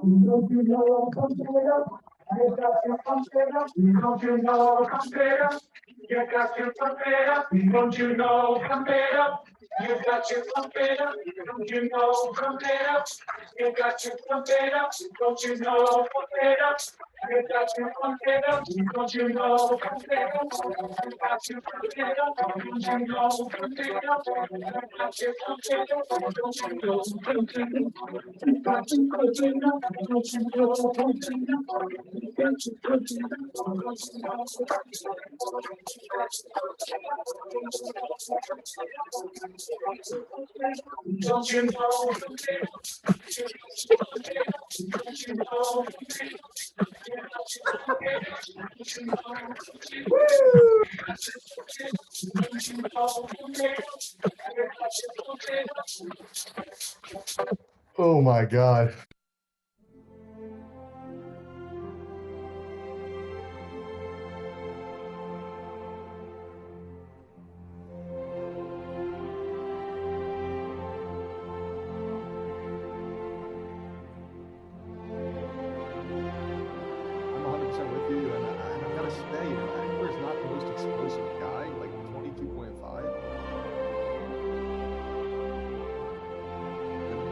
Don't you know, come straight up. You got to come straight up. Don't you know, come straight up. You got to come straight up. Don't you know, come straight up. You got to come straight up. Don't you know, come straight up. You got to come straight up. Don't you know, come straight up. You got to come straight up. Don't you know, come straight up. You got to come straight up. Don't you know, come straight up. You got to come straight up. Don't you know, come straight up. You got to come straight up. Don't you know, come straight up. You got to come straight up. Don't you know, come straight up. Don't you know, Oh my God. I'm 100% with you, and I've got to say, Eckler's not the most explosive guy, like 22.5.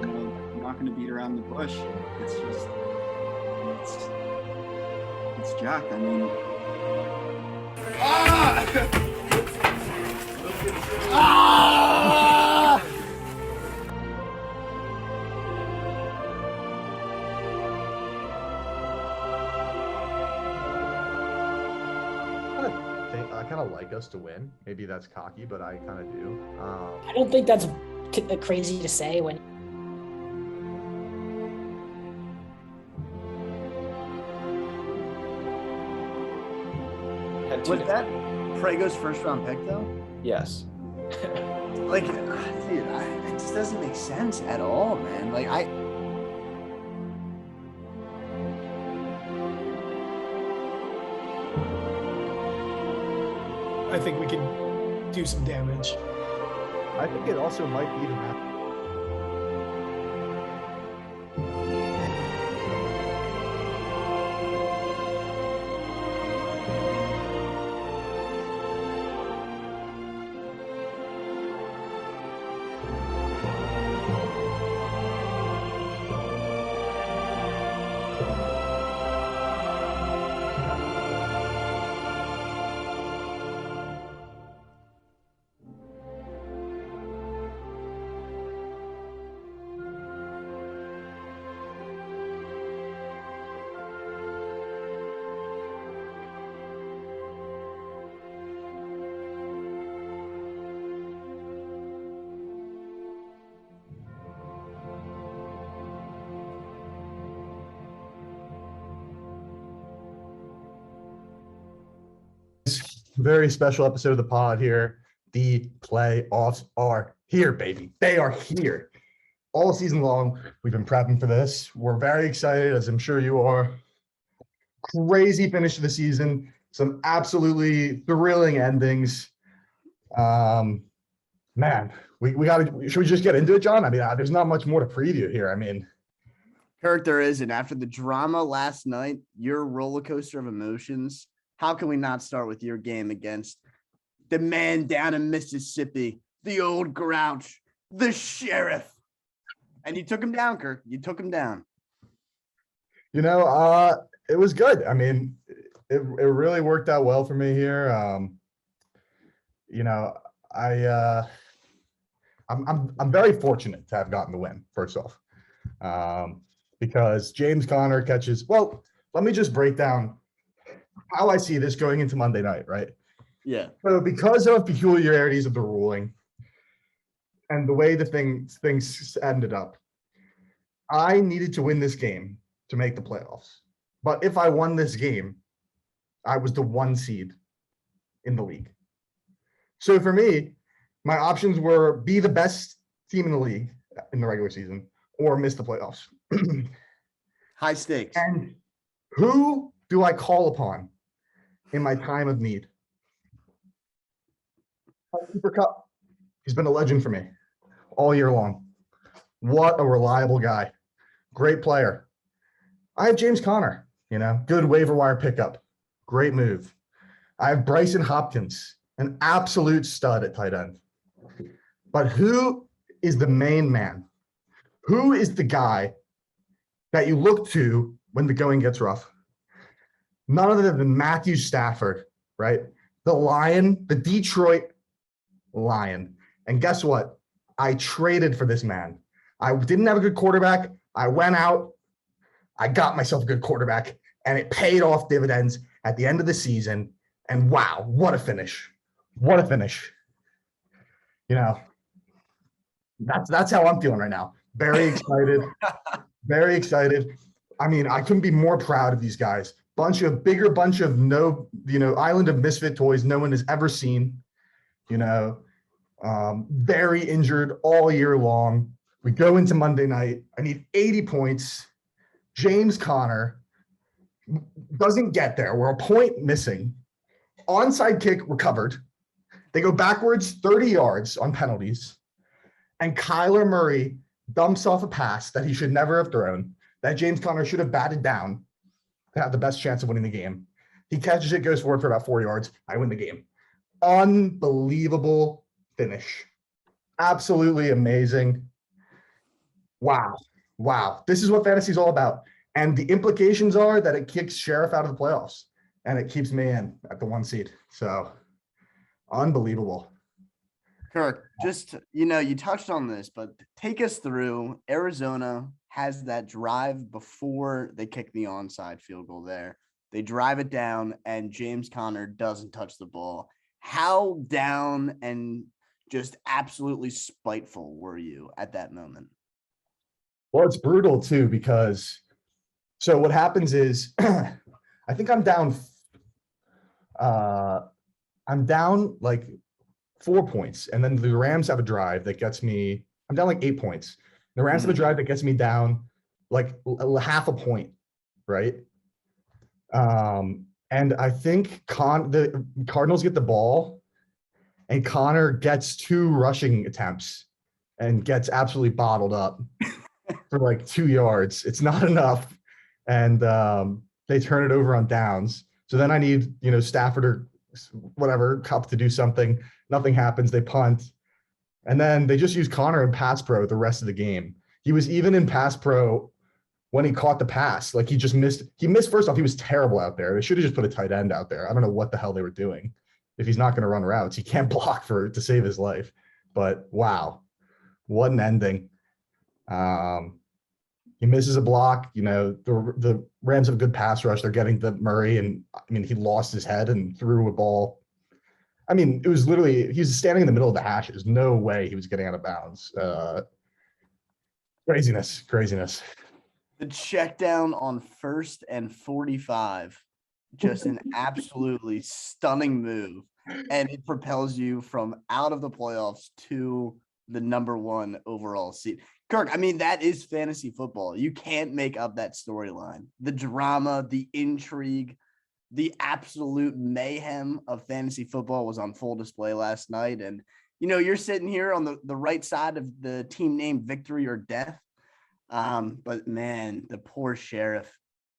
I'm not going to beat around the bush. It's just, it's Jack. I mean, I kind of like us to win. Maybe that's cocky, but I kind of do. I don't think that's crazy to say when Was that Prago's first round pick though? Yes. Like, dude, it just doesn't make sense at all, man. Like, I think we can do some damage. I think it also might be the map. Very special episode of the pod here. The playoffs are here, baby. They are here. All season long, we've been prepping for this. We're very excited, as I'm sure you are. Crazy finish to the season. Some absolutely thrilling endings. Man, we got to. Should we just get into it, John? I mean, there's not much more to preview here. I mean, Kirk, there isn't. After the drama last night, your roller coaster of emotions, how can we not start with your game against the man down in Mississippi, the old grouch, the sheriff? And you took him down, Kirk. You took him down. it was good. I mean, it really worked out well for me here. I'm very fortunate to have gotten the win, first off, because James Conner catches. Well, let me just break down how I see this going into Monday night, right? Yeah. So because of peculiarities of the ruling and the way the things ended up, I needed to win this game to make the playoffs. But if I won this game, I was the 1 seed in the league. So for me, my options were be the best team in the league in the regular season or miss the playoffs. High stakes. And who do I call upon in my time of need? Cooper Kupp. He's been a legend for me all year long. What a reliable guy. Great player. I have James Conner, good waiver wire pickup. Great move. I have Bryson Hopkins, an absolute stud at tight end. But who is the main man? Who is the guy that you look to when the going gets rough? None other than Matthew Stafford, right? The Lion, the Detroit Lion. And guess what? I traded for this man. I didn't have a good quarterback. I went out. I got myself a good quarterback, and it paid off dividends at the end of the season. And wow, what a finish. What a finish. That's how I'm feeling right now. Very excited. Very excited. I mean, I couldn't be more proud of these guys. Bunch of island of misfit toys no one has ever seen. Very injured all year long. We go into Monday night. I need 80 points. James Conner doesn't get there. We're a point missing. Onside kick recovered. They go backwards 30 yards on penalties. And Kyler Murray dumps off a pass that he should never have thrown, that James Conner should have batted down to have the best chance of winning the game. He catches it, goes forward for about 4 yards. I win the game. Unbelievable finish. Absolutely amazing. Wow. This is what fantasy is all about. And the implications are that it kicks Sheriff out of the playoffs and it keeps me in at the 1 seed. So unbelievable. Kirk, just, you touched on this, but take us through. Arizona has that drive before they kick the onside field goal there. They drive it down and James Conner doesn't touch the ball. How down and just absolutely spiteful were you at that moment? Well, it's brutal too, because so what happens is I think I'm down like 4 points. And then the Rams have a drive that gets me, I'm down like 8 points. The Rams have a drive that gets me down like half a point, right? And I think the Cardinals get the ball and Conner gets 2 rushing attempts and gets absolutely bottled up for like 2 yards. It's not enough. And they turn it over on downs. So then I need, Stafford or whatever, Cup to do something. Nothing happens. They punt. And then they just use Conner in pass pro the rest of the game. He was even in pass pro when he caught the pass. Like he missed first off, he was terrible out there. They should have just put a tight end out there. I don't know what the hell they were doing. If he's not going to run routes, he can't block to save his life. But wow, what an ending. He misses a block. The Rams have a good pass rush. They're getting the Murray, and I mean, he lost his head and threw a ball. I mean, it was literally, he was standing in the middle of the hashes. No way he was getting out of bounds. Craziness. The check down on 1st and 45, just an absolutely stunning move. And it propels you from out of the playoffs to the number 1 overall seed. Kirk, I mean, that is fantasy football. You can't make up that storyline. The drama, the intrigue, the absolute mayhem of fantasy football was on full display last night. And, you're sitting here on the right side of the team name victory or death. But man, the poor Sheriff,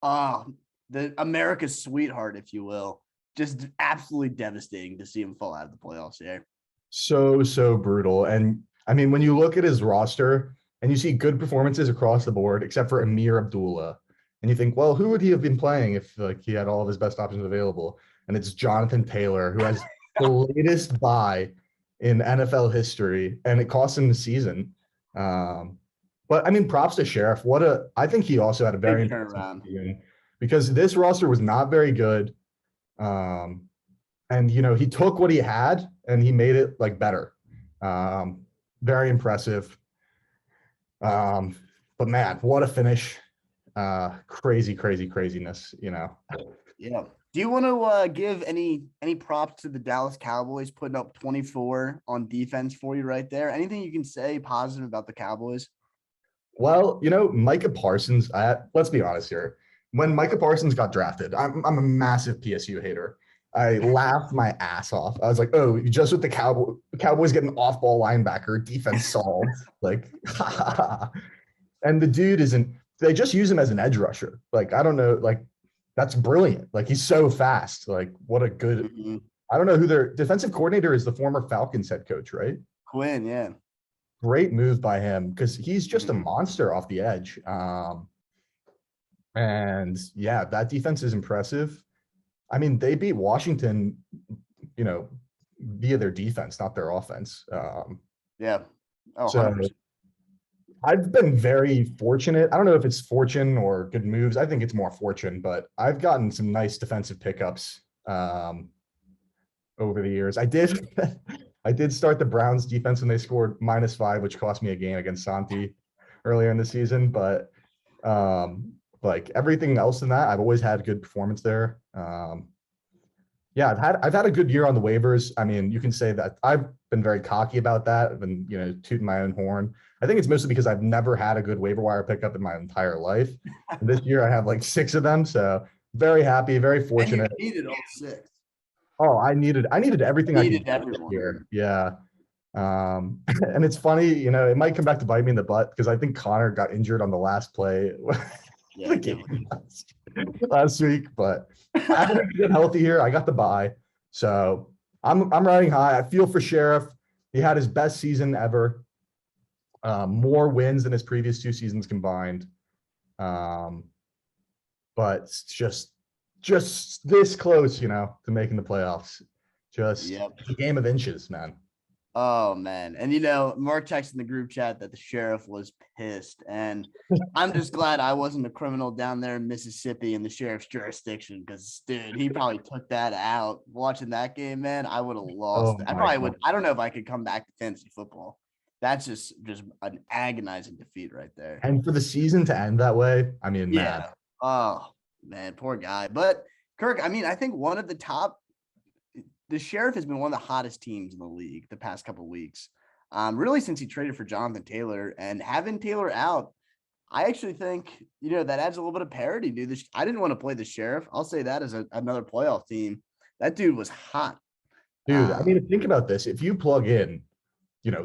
the America's sweetheart, if you will, just absolutely devastating to see him fall out of the playoffs here. So brutal. And I mean, when you look at his roster and you see good performances across the board, except for Amir Abdullah, and you think, well, who would he have been playing if he had all of his best options available? And it's Jonathan Taylor, who has the latest bye in NFL history, and it cost him the season. But I mean, props to Sheriff. I think he also had a very turnaround because this roster was not very good. And he took what he had and he made it like better. Very impressive. But man, what a finish. Craziness, Yeah. Do you want to give any props to the Dallas Cowboys putting up 24 on defense for you right there? Anything you can say positive about the Cowboys? Well, Micah Parsons, let's be honest here. When Micah Parsons got drafted, I'm a massive PSU hater. I laughed my ass off. I was like, oh, just with the Cowboys get an off-ball linebacker, defense solved. Like, and the dude isn't they just use him as an edge rusher. Like, I don't know, like that's brilliant. Like he's so fast. Like what a good, Mhm. I don't know who their defensive coordinator is, the former Falcons head coach, right? Quinn, yeah. Great move by him because he's just a Mhm. monster off the edge. And yeah, that defense is impressive. I mean, they beat Washington, you know, via their defense, not their offense. Yeah. Oh, So 100%. I've been very fortunate. I don't know if it's fortune or good moves. I think it's more fortune, but I've gotten some nice defensive pickups over the years. I did I did start the Browns defense when they scored -5, which cost me a game against Santi earlier in the season. But like everything else in that, I've always had good performance there. Yeah, I've had a good year on the waivers. I mean, you can say that I've been very cocky about that. I've been, tooting my own horn. I think it's mostly because I've never had a good waiver wire pickup in my entire life. And this year I have like 6 of them. So very happy, very And you fortunate. needed all 6. Oh, I needed everything I Needed could get everyone. here. Yeah. And it's funny, it might come back to bite me in the butt because I think Connor got injured on the last play of Yeah, the game last week, but I haven't been healthy here. I got the bye. So I'm riding high. I feel for Sheriff. He had his best season ever. More wins than his previous 2 seasons combined. But it's just this close, to making the playoffs. Just Yep. a game of inches, man. Oh man. And Mark texted in the group chat that the sheriff was pissed. And I'm just glad I wasn't a criminal down there in Mississippi in the sheriff's jurisdiction. Because dude, he probably took that out. Watching that game, man, I would have lost. Oh I my probably God. would. I don't know if I could come back to fantasy football. That's just an agonizing defeat right there. And for the season to end that way, I mean, man. Yeah. Oh man, poor guy. But Kirk, I mean, I think the Sheriff has been one of the hottest teams in the league the past couple of weeks. Really since he traded for Jonathan Taylor, and having Taylor out, I actually think, that adds a little bit of parity, dude. I didn't want to play the Sheriff. I'll say that as another playoff team. That dude was hot. Dude, I mean, think about this. If you plug in,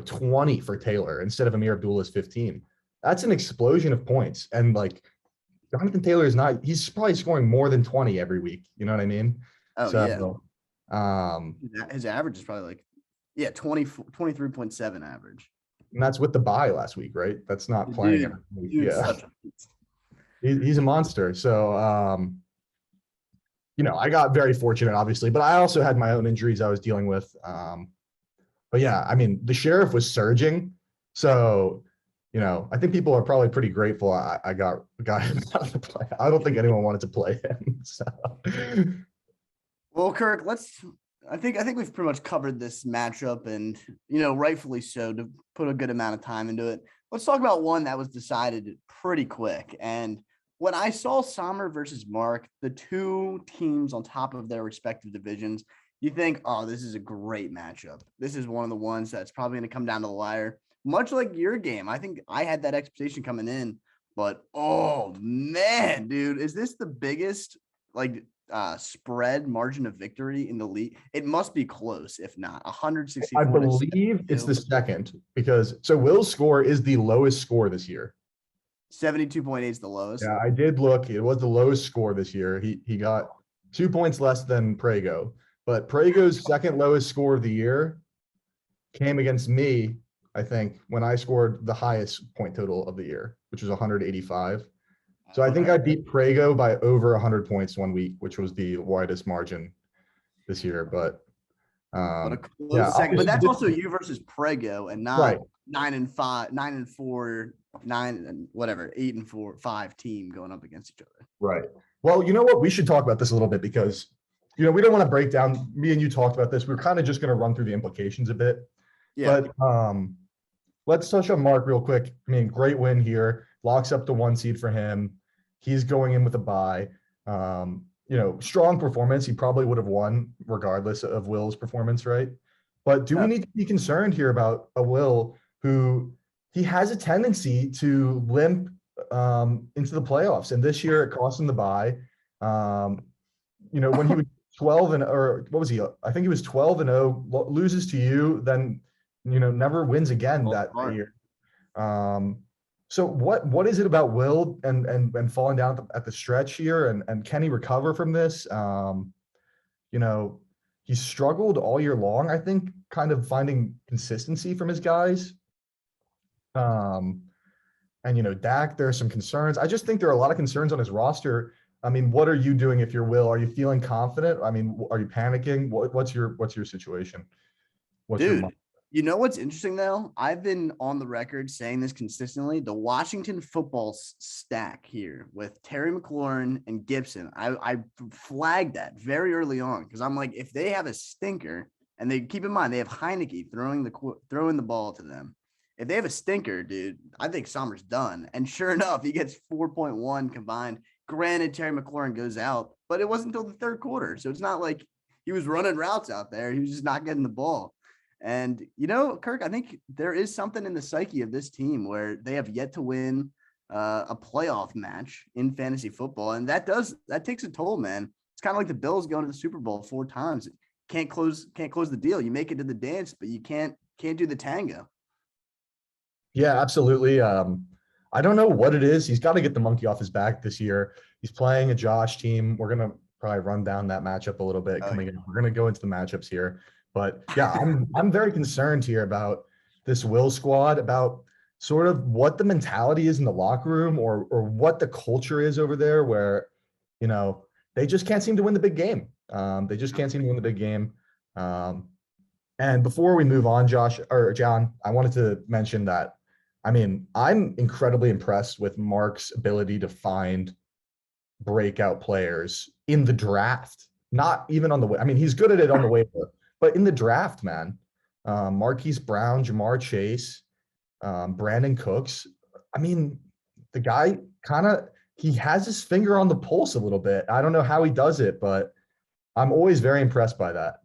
20 for Taylor instead of Amir Abdullah's 15, that's an explosion of points. And like Jonathan Taylor he's probably scoring more than 20 every week. You know what I mean? Oh, So, his average is probably 23.7 average. and that's with the bye last week, right? That's not playing. Dude, every week. Dude's Yeah, such a beast. he's a monster. So, I got very fortunate, obviously, but I also had my own injuries I was dealing with. But yeah, I mean, the Sheriff was surging. So, I think people are probably pretty grateful I got him out of the play. I don't think anyone wanted to play him. So. Well, Kirk, I think we've pretty much covered this matchup, and rightfully so, to put a good amount of time into it. Let's talk about one that was decided pretty quick. And when I saw Sommer versus Mark, the 2 teams on top of their respective divisions, you think, oh, this is a great matchup. This is one of the ones that's probably going to come down to the wire. Much like your game, I think I had that expectation coming in, but oh man, dude, is this the biggest spread margin of victory in the league? It must be close, if not 164. I believe it's the second because Will's score is the lowest score this year. 72.8 is the lowest. Yeah, I did look. It was the lowest score this year. He got 2 points less than Prego, but Prego's second lowest score of the year came against me, I think, when I scored the highest point total of the year, which was 185. So I think I beat Prego by over 100 points one week, which was the widest margin this year. But But a close yeah, second. But that's obviously- also you versus Prego, and not Right. 9-5, 9-4, 9 and whatever, 8-4, 5 team going up against each other. Right. Well, you know what? We should talk about this a little bit because, we don't want to break down. Me and you talked about this. We're kind of just going to run through the implications a bit. Yeah. But let's touch on Mark real quick. I mean, great win here. Locks up the 1 seed for him. He's going in with a bye. Strong performance. He probably would have won regardless of Will's performance, right? But do we need to be concerned here about a Will who he has a tendency to limp into the playoffs? And this year it cost him the bye. When he was 12 or what was he? I think he was 12-0, loses to you, then never wins again that year. So what is it about Will and falling down at the stretch here, and can he recover from this? You know, he struggled all year long, I think, kind of finding consistency from his guys. Um, and Dak, there are some concerns. I just think there are a lot of concerns on his roster. I mean, what are you doing if you're Will? Are you feeling confident? I mean, are you panicking? What's your situation? What's your Dude, you know what's interesting though? I've been on the record saying this consistently. The Washington football stack here with Terry McLaurin and Gibson, I flagged that very early on because I'm like, if they have a stinker, and they keep in mind they have Heineke throwing the ball to them. If they have a stinker, dude, I think Sommer's done. And sure enough, he gets 4.1 combined. Granted, Terry McLaurin goes out, but it wasn't until the third quarter. So it's not like he was running routes out there. He was just not getting the ball. And, Kirk, I think there is something in the psyche of this team where they have yet to win a playoff match in fantasy football. And that takes a toll, man. It's kind of like the Bills going to the Super Bowl 4 times. Can't close the deal. You make it to the dance, but you can't do the tango. Yeah, absolutely. I don't know what it is. He's got to get the monkey off his back this year. He's playing a Josh team. We're going to probably run down that matchup a little bit coming in. We're going to go into the matchups here. But yeah, I'm very concerned here about this Will squad, about sort of what the mentality is in the locker room or what the culture is over there where, they just can't seem to win the big game. They just can't seem to win the big game. And before we move on, Josh or John, I wanted to mention that, I mean, I'm incredibly impressed with Mark's ability to find breakout players in the draft, not even on the way. I mean, he's good at it on the waiver, but in the draft, man, Marquise Brown, Jamar Chase, Brandon Cooks. I mean, the guy he has his finger on the pulse a little bit. I don't know how he does it, but I'm always very impressed by that.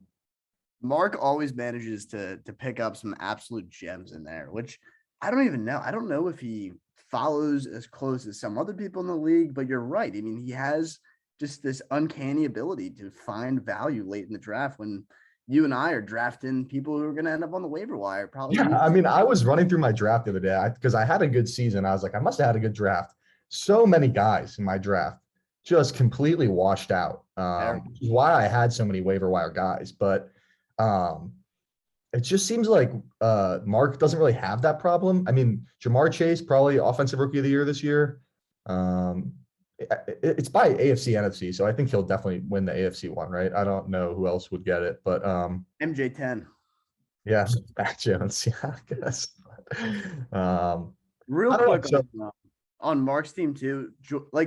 Mark always manages to pick up some absolute gems in there, which I don't even know. I don't know if he follows as close as some other people in the league, but you're right. I mean, he has just this uncanny ability to find value late in the draft when you and I are drafting people who are going to end up on the waiver wire. Probably. Yeah, I mean, I was running through my draft the other day because I had a good season. I was like, I must have had a good draft. So many guys in my draft just completely washed out, which is why I had so many waiver wire guys. But it just seems like Mark doesn't really have that problem. I mean, Jamar Chase, probably offensive rookie of the year this year. It's by AFC, NFC, so I think he'll definitely win the AFC one, right? I don't know who else would get it, but MJ10. Yeah, Mac Jones. Yeah, I guess. Real quick on Mark's team too.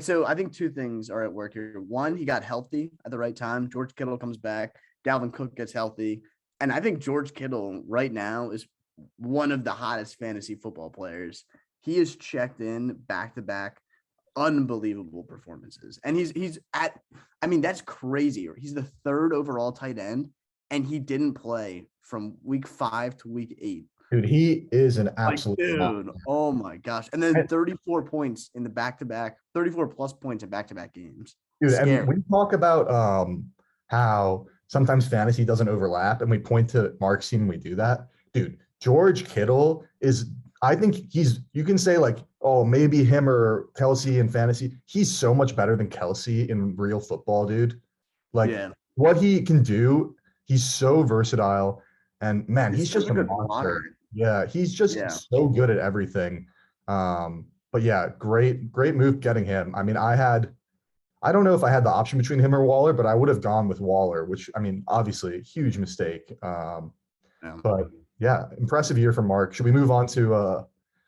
So I think 2 things are at work here. One, he got healthy at the right time. George Kittle comes back. Dalvin Cook gets healthy. And I think George Kittle right now is one of the hottest fantasy football players. He is checked in back-to-back unbelievable performances. And he's at, I mean, that's crazy. He's the 3rd overall tight end, and he didn't play from week 5 to week 8. Dude, he is an absolute dude. Oh my gosh. And then 34 points in the back-to-back, 34 plus points in back-to-back games. Dude, and we talk about how sometimes fantasy doesn't overlap, and we point to Mark's team and we do that. Dude, George Kittle is, I think you can say like, oh, maybe him or Kelsey in fantasy. He's so much better than Kelsey in real football, dude. Like what he can do, he's so versatile. And man, he's just a monster. Yeah, he's just so good at everything. But yeah, great move getting him. I mean, I don't know if I had the option between him or Waller, but I would have gone with Waller, which, I mean, obviously a huge mistake. But yeah, impressive year from Mark. Should we move on to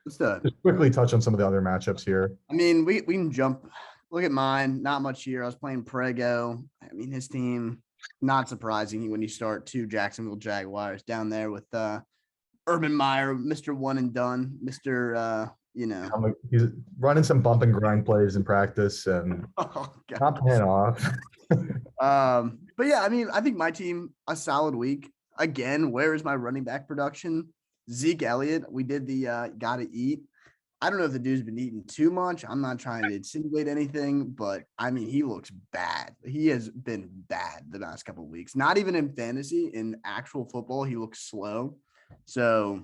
just quickly touch on some of the other matchups here? I mean, we can jump. Look at mine. Not much here. I was playing Prego. I mean, his team, not surprising when you start 2 Jacksonville Jaguars down there with Urban Meyer, Mr. One and Done, Mr. He's running some bump and grind plays in practice and not paying off. But yeah, I mean, I think my team, a solid week. Again, where is my running back production? Zeke Elliott, we did the gotta eat. I don't know if the dude's been eating too much. I'm not trying to insinuate anything, but I mean, he looks bad. He has been bad the last couple of weeks. Not even in fantasy, in actual football, he looks slow. So,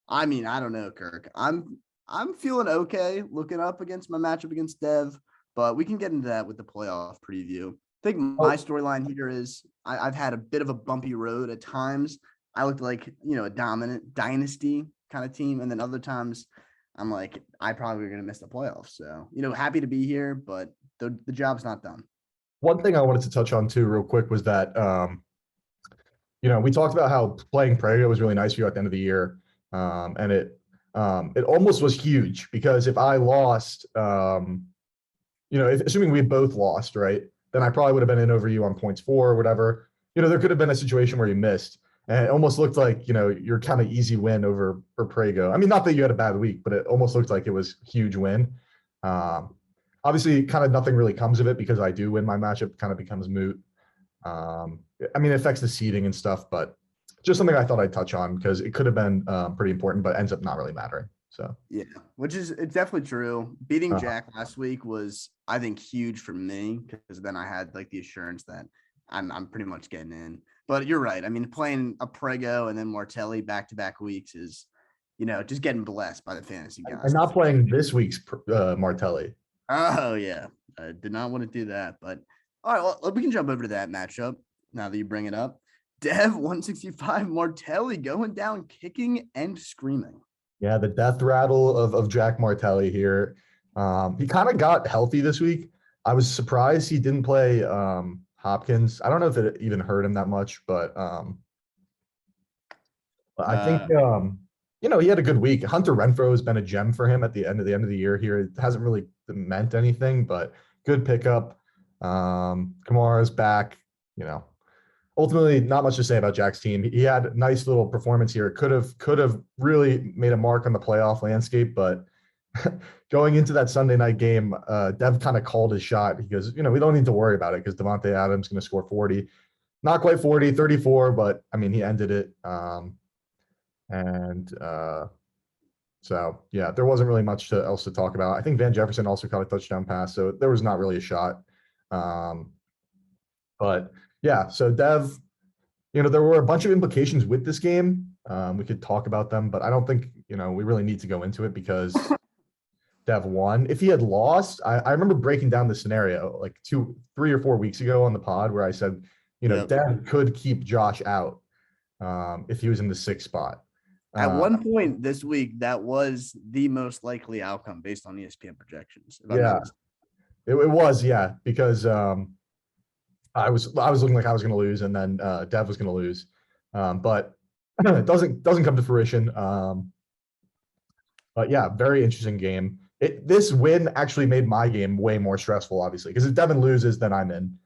I mean, I don't know, Kirk. I'm I'm feeling okay looking up against my matchup against Dev, but we can get into that with the playoff preview. I think my storyline here is I've had a bit of a bumpy road at times. I looked like, a dominant dynasty kind of team. And then other times I'm like, I probably going to miss the playoffs. So, happy to be here, but the job's not done. One thing I wanted to touch on too, real quick, was that we talked about how playing Prego was really nice for you at the end of the year, and it almost was huge because if I lost, assuming we both lost, right, then I probably would have been in over you on points for or whatever. There could have been a situation where you missed, and it almost looked like your kind of easy win over Prego. I mean, not that you had a bad week, but it almost looked like it was a huge win. Obviously, kind of nothing really comes of it because I do win my matchup, kind of becomes moot. I mean, it affects the seeding and stuff, but just something I thought I'd touch on because it could have been pretty important, but ends up not really mattering. So yeah, it's definitely true. Beating Jack last week was, I think, huge for me because then I had like the assurance that I'm pretty much getting in. But you're right. I mean, playing a Prego and then Martelli back-to-back weeks is, just getting blessed by the fantasy guys. And not playing this week's Martelli. Oh yeah, I did not want to do that, but all right, well, we can jump over to that matchup now that you bring it up. Dev 165, Martelli going down, kicking and screaming. Yeah, the death rattle of Jack Martelli here. He kind of got healthy this week. I was surprised he didn't play Hopkins. I don't know if it even hurt him that much, but I think he had a good week. Hunter Renfrow has been a gem for him at the end of the year here. It hasn't really meant anything, but good pickup. Kamara's back. Ultimately, not much to say about Jack's team. He had a nice little performance here. Could have really made a mark on the playoff landscape, but going into that Sunday night game, Dev kind of called his shot because, we don't need to worry about it because Devontae Adams is going to score 40. Not quite 40, 34, but, I mean, he ended it. So, yeah, there wasn't really much else to talk about. I think Van Jefferson also caught a touchdown pass, so there was not really a shot. But, yeah, so Dev, there were a bunch of implications with this game. We could talk about them, but I don't think, we really need to go into it because Dev won. If he had lost, I remember breaking down the scenario like 3 or 4 weeks ago on the pod where I said, Dev could keep Josh out if he was in the 6th spot. At one point this week, that was the most likely outcome based on ESPN projections. Yeah, it was, because I was looking like I was going to lose, and then Dev was going to lose, but it doesn't come to fruition. But yeah, very interesting game. This win actually made my game way more stressful, obviously, because if Devin loses, then I'm in.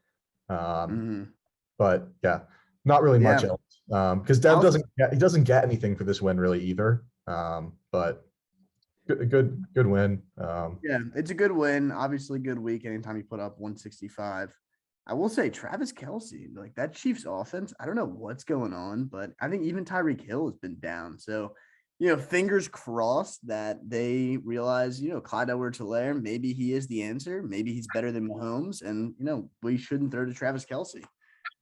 But yeah, not really much else. Because Dev doesn't get anything for this win really either. But good win. Yeah, it's a good win. Obviously, good week. Anytime you put up 165. I will say Travis Kelce, like that Chiefs offense, I don't know what's going on, but I think even Tyreek Hill has been down. So, fingers crossed that they realize, Clyde Edwards-Helaire, maybe he is the answer. Maybe he's better than Mahomes. And, we shouldn't throw to Travis Kelce.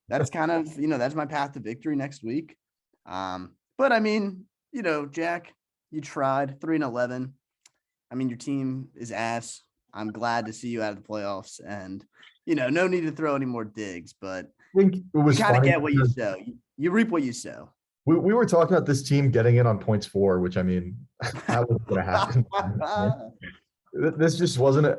That's kind of, that's my path to victory next week. But I mean, Jack, you tried 3-11. I mean, your team is ass. I'm glad to see you out of the playoffs, and no need to throw any more digs, but I think it was you kind of get what you sow. You reap what you sow. We were talking about this team getting in on points for, which I mean, that was going to happen. This just wasn't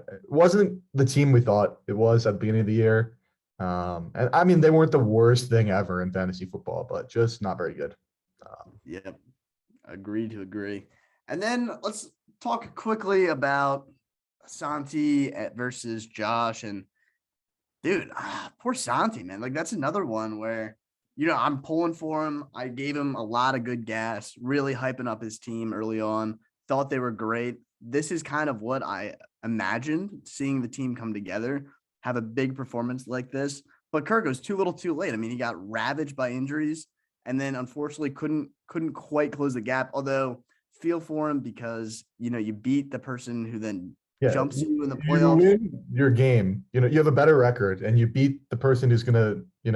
the team we thought it was at the beginning of the year. And I mean, they weren't the worst thing ever in fantasy football, but just not very good. Yep. Agree to agree. And then let's talk quickly about Santi versus Josh. And dude, poor Santi, man. Like that's another one where, I'm pulling for him. I gave him a lot of good gas, really hyping up his team early on. Thought they were great. This is kind of what I imagined, seeing the team come together, have a big performance like this. But Kirk was too little too late. I mean, he got ravaged by injuries and then unfortunately couldn't quite close the gap. Although feel for him because, you beat the person who then jumps you in the playoffs. You win your game. You have a better record and you beat the person who's going to, they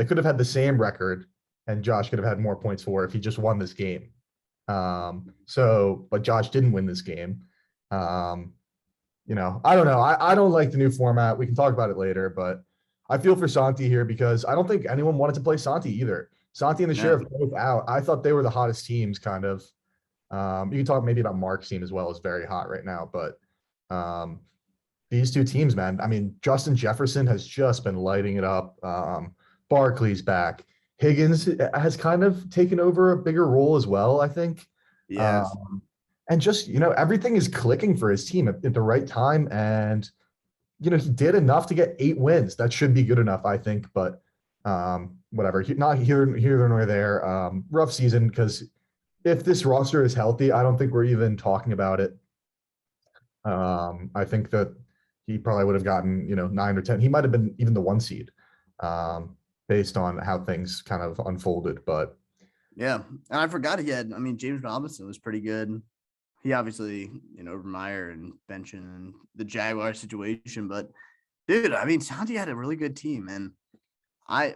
could have had the same record and Josh could have had more points for if he just won this game. But Josh didn't win this game. I don't know. I don't like the new format. We can talk about it later, but I feel for Santi here because I don't think anyone wanted to play Santi either. Santi and the No. Sheriff both out. I thought they were the hottest teams, kind of. You can talk maybe about Mark's team as well, is very hot right now, but these two teams, man. I mean, Justin Jefferson has just been lighting it up. Barkley's back. Higgins has kind of taken over a bigger role as well, I think. Yes. And just, everything is clicking for his team at the right time. And, he did enough to get 8 wins. That should be good enough, I think. But whatever, not here nor there. Rough season because if this roster is healthy, I don't think we're even talking about it. I think that he probably would have gotten, 9 or 10. He might have been even the 1 seed based on how things kind of unfolded. But yeah, and I forgot James Robinson was pretty good. He obviously, over Meyer and Benchen and the Jaguar situation, but dude, Santi had a really good team, and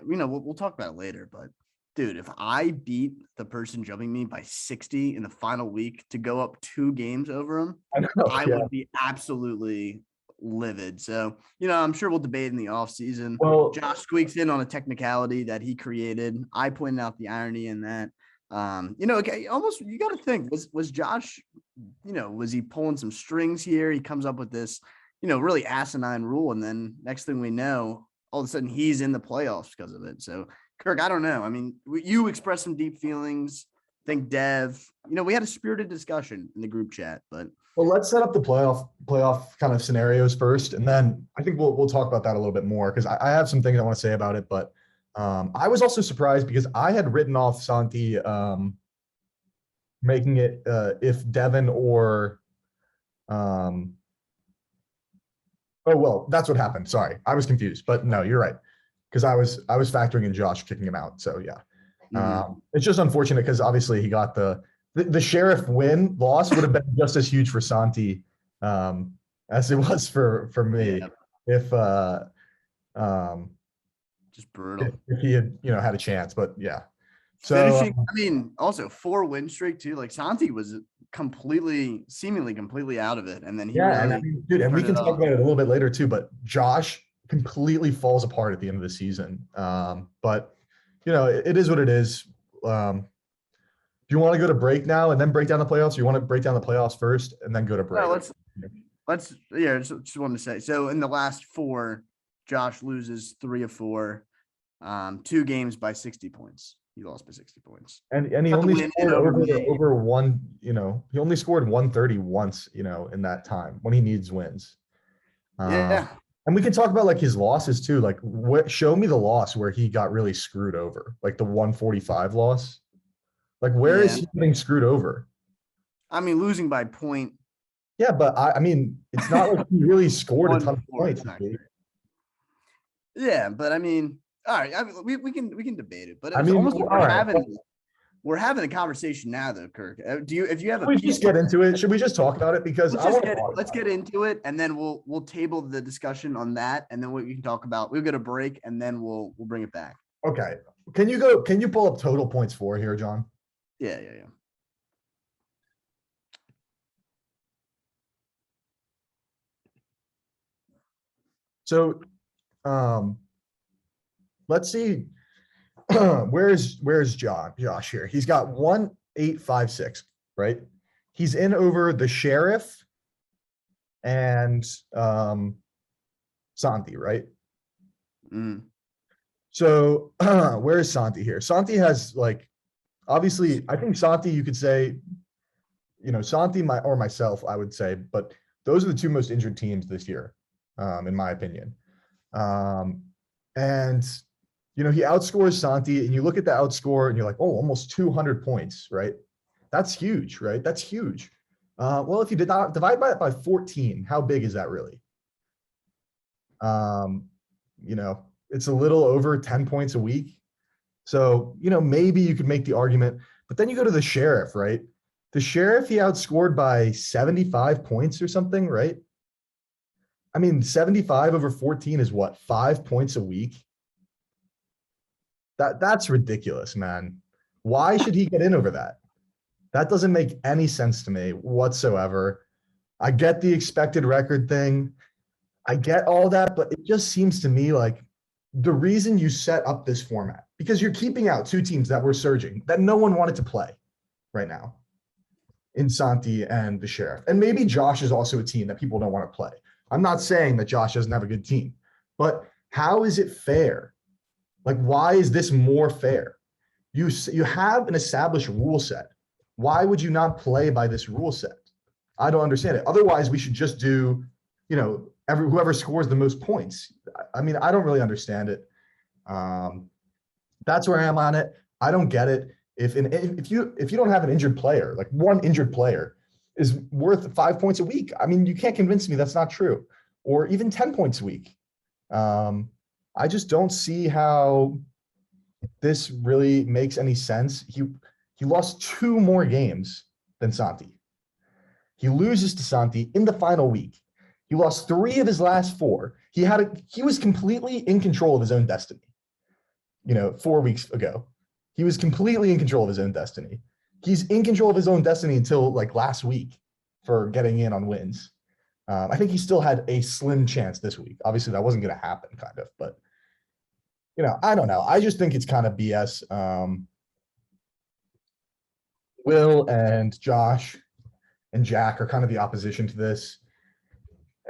we'll talk about it later, but dude, if I beat the person jumping me by 60 in the final week to go up 2 games over him, I would be absolutely livid. So, I'm sure we'll debate in the off season. Well, Josh squeaks in on a technicality that he created. I pointed out the irony in that. Okay, almost you got to think, was Josh, was he pulling some strings here? He comes up with this, really asinine rule, and then next thing we know, all of a sudden he's in the playoffs because of it. So, Kirk, I don't know. You expressed some deep feelings. I think Dev, we had a spirited discussion in the group chat, but. Well, let's set up the playoff kind of scenarios first, and then I think we'll talk about that a little bit more because I have some things I want to say about it. But I was also surprised because I had written off Santi making it if Devin or oh well, that's what happened. Sorry, I was confused, but no, you're right because I was factoring in Josh kicking him out. So yeah, it's just unfortunate because obviously he got the Sheriff loss would have been just as huge for Santi as it was for me if just brutal. If he had had a chance, but yeah. So finishing, also 4 win streak too. Like Santi was seemingly completely out of it, and then and we can talk about it a little bit later too. But Josh completely falls apart at the end of the season. But it is what it is. Do you want to go to break now and then break down the playoffs? Or you want to break down the playoffs first and then go to break? No, let's just wanted to say. So in the last 4, Josh loses 3 of 4, 2 games by 60 points. He lost by 60 points. And he only scored over one, he only scored 130 once, in that time when he needs wins. Yeah. And we can talk about like his losses too. Like show me the loss where he got really screwed over, like the 145 loss. Like where is he getting screwed over? Losing by point. Yeah, but it's not like he really scored a ton of points. Yeah, but all right. We can debate it, but we're having a conversation now, though, Kirk. If you have we just get into it? Should we just talk about it? Because let's get into it, and then we'll table the discussion on that, and then we can talk about. We'll get a break, and then we'll bring it back. Okay. Can you pull up total points for here, John? Yeah. So, let's see. Where's Josh here? He's got 1,856, right? He's in over the Sheriff and Santi, right? So where's Santi here? Santi has obviously, I think Santi, you could say, Santi or myself, I would say, but those are the 2 most injured teams this year, in my opinion. And he outscores Santi, and you look at the outscore, and you're like, oh, almost 200 points, right? That's huge, right? That's huge. Well, if you did not divide by 14, how big is that really? It's a little over 10 points a week. So, maybe you could make the argument, but then you go to the Sheriff, right? The Sheriff, he outscored by 75 points or something, right? 75 over 14 is what, 5 points a week? That's ridiculous, man. Why should he get in over that? That doesn't make any sense to me whatsoever. I get the expected record thing. I get all that, but it just seems to me like the reason you set up this format, because you're keeping out two teams that were surging, that no one wanted to play right now in Santi and the Sheriff. And maybe Josh is also a team that people don't want to play. I'm not saying that Josh doesn't have a good team, but how is it fair? Like, why is this more fair? You have an established rule set. Why would you not play by this rule set? I don't understand it. Otherwise, we should just do, whoever scores the most points. I mean, I don't really understand it. That's where I am on it. I don't get it. If you don't have an injured player, like one injured player is worth 5 points a week. I mean, you can't convince me that's not true, or even 10 points a week. I just don't see how this really makes any sense. He lost 2 more games than Santi. He loses to Santi in the final week. He lost 3 of his last 4. He was completely in control of his own destiny. 4 weeks ago, he was completely in control of his own destiny. He's in control of his own destiny until like last week for getting in on wins. I think he still had a slim chance this week. Obviously, that wasn't going to happen, kind of, but I don't know. I just think it's kind of BS. Will and Josh and Jack are kind of the opposition to this.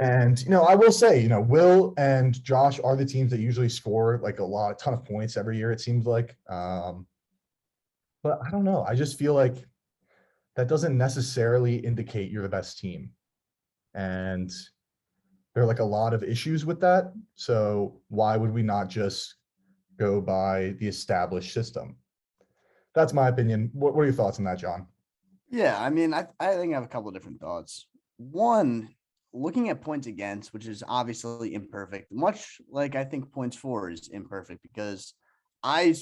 And, I will say, Will and Josh are the teams that usually score like a ton of points every year, it seems like. But I don't know. I just feel like that doesn't necessarily indicate you're the best team. And there are like a lot of issues with that. So why would we not just go by the established system? That's my opinion. What are your thoughts on that, John? Yeah, I mean, I think I have a couple of different thoughts. One, looking at points against, which is obviously imperfect, much like I think points for is imperfect, because I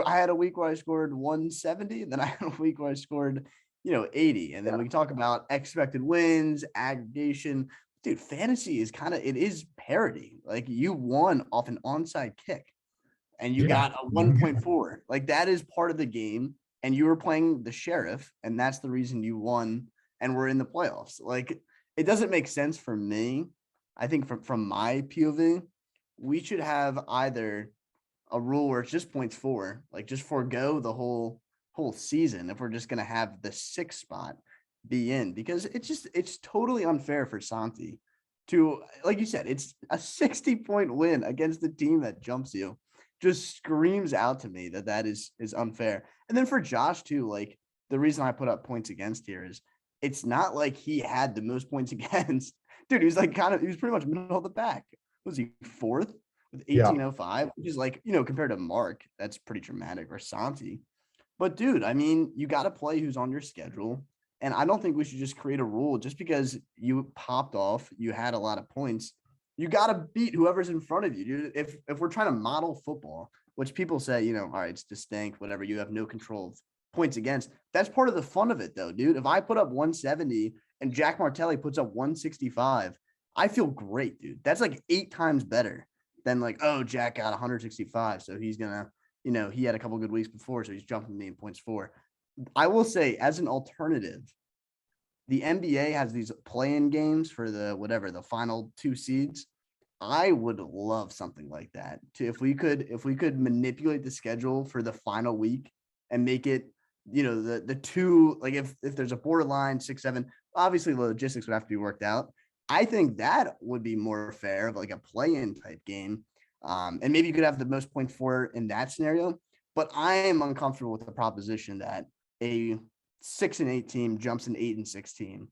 had a week where I scored 170, and then I had a week where I scored, 80. And then we can talk about expected wins, aggregation. Dude, fantasy is it is parity. Like, you won off an onside kick and you got a 1.4. Like, that is part of the game. And you were playing the Sheriff, and that's the reason you won and we're in the playoffs. Like, it doesn't make sense for me. I think from my POV, we should have either a rule where it's just points for, like, just forego the whole season if we're just going to have the 6th spot be in, because it's totally unfair for Santi to, like you said, it's a 60-point win against the team that jumps you. Just screams out to me that is unfair. And then for Josh too, like, the reason I put up points against here is it's not like he had the most points against. Dude, he was like he was pretty much middle of the pack. Was he 4th with 1805? Which is like, compared to Mark, that's pretty dramatic, or Santi. But dude, I mean, you got to play who's on your schedule. And I don't think we should just create a rule just because you popped off, you had a lot of points. You got to beat whoever's in front of you, dude. If we're trying to model football, which people say, all right, it's distinct, whatever, you have no control of points against. That's part of the fun of it, though, dude. If I put up 170 and Jack Martelli puts up 165, I feel great, dude. That's like 8 times better than like, oh, Jack got 165, so he's going to, he had a couple good weeks before, so he's jumping me in points for. I will say, as an alternative, the NBA has these play-in games for the final 2 seeds. I would love something like that. If we could manipulate the schedule for the final week and make it, the 2, like if there's a borderline 6, 7, obviously the logistics would have to be worked out. I think that would be more fair of like a play-in type game. And maybe you could have the most points for in that scenario. But I am uncomfortable with the proposition that a 6-8 team jumps an 8-6 team